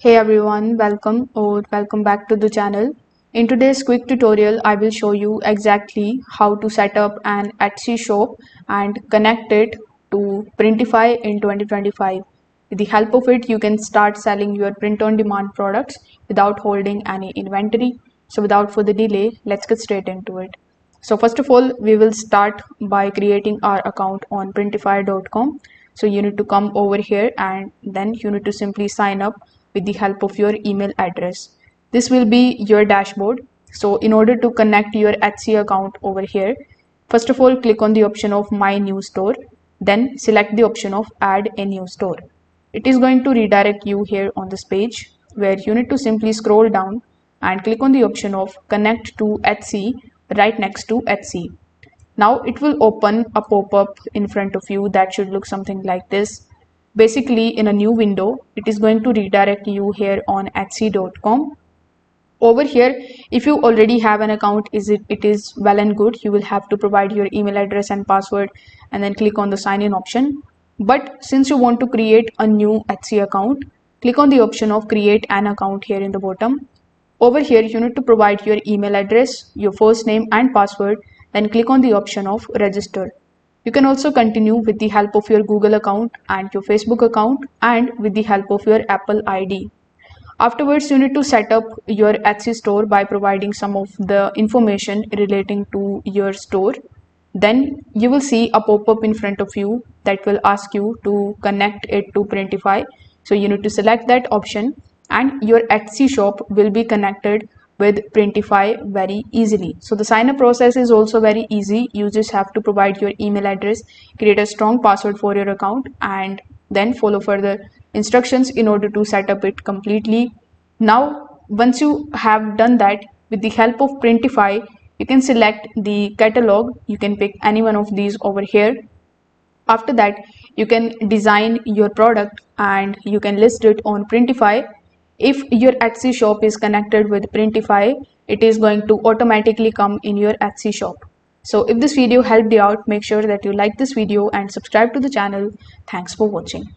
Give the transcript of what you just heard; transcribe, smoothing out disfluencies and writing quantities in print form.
Hey everyone, welcome back to the channel. In today's quick tutorial, I will show you exactly how to set up an Etsy shop and connect it to Printify in 2025. With the help of it, you can start selling your print-on-demand products without holding any inventory. So without further delay, let's get straight into it. So first of all, we will start by creating our account on printify.com. So you need to come over here and then you need to simply sign up with the help of your email address. This will be your dashboard. So in order to connect your Etsy account over here, first of all, click on the option of My New Store, then select the option of Add a New Store. It is going to redirect you here on this page where you need to simply scroll down and click on the option of Connect to Etsy right next to Etsy. Now it will open a pop-up in front of you that should look something like this. Basically, in a new window, it is going to redirect you here on Etsy.com. Over here, if you already have an account, it is well and good. You will have to provide your email address and password and then click on the sign in option. But since you want to create a new Etsy account, click on the option of create an account here in the bottom. Over here, you need to provide your email address, your first name and password, then click on the option of register. You can also continue with the help of your Google account and your Facebook account and with the help of your Apple ID. Afterwards, you need to set up your Etsy store by providing some of the information relating to your store. Then you will see a pop-up in front of you that will ask you to connect it to Printify. So you need to select that option and your Etsy shop will be connected with Printify very easily. So the sign up process is also very easy. You just have to provide your email address, create a strong password for your account, and then follow further instructions in order to set up it completely. Now, once you have done that, with the help of Printify, you can select the catalog. You can pick any one of these over here. After that, you can design your product and you can list it on Printify. If your Etsy shop is connected with Printify, it is going to automatically come in your Etsy shop. So if this video helped you out, make sure that you like this video and subscribe to the channel. Thanks for watching.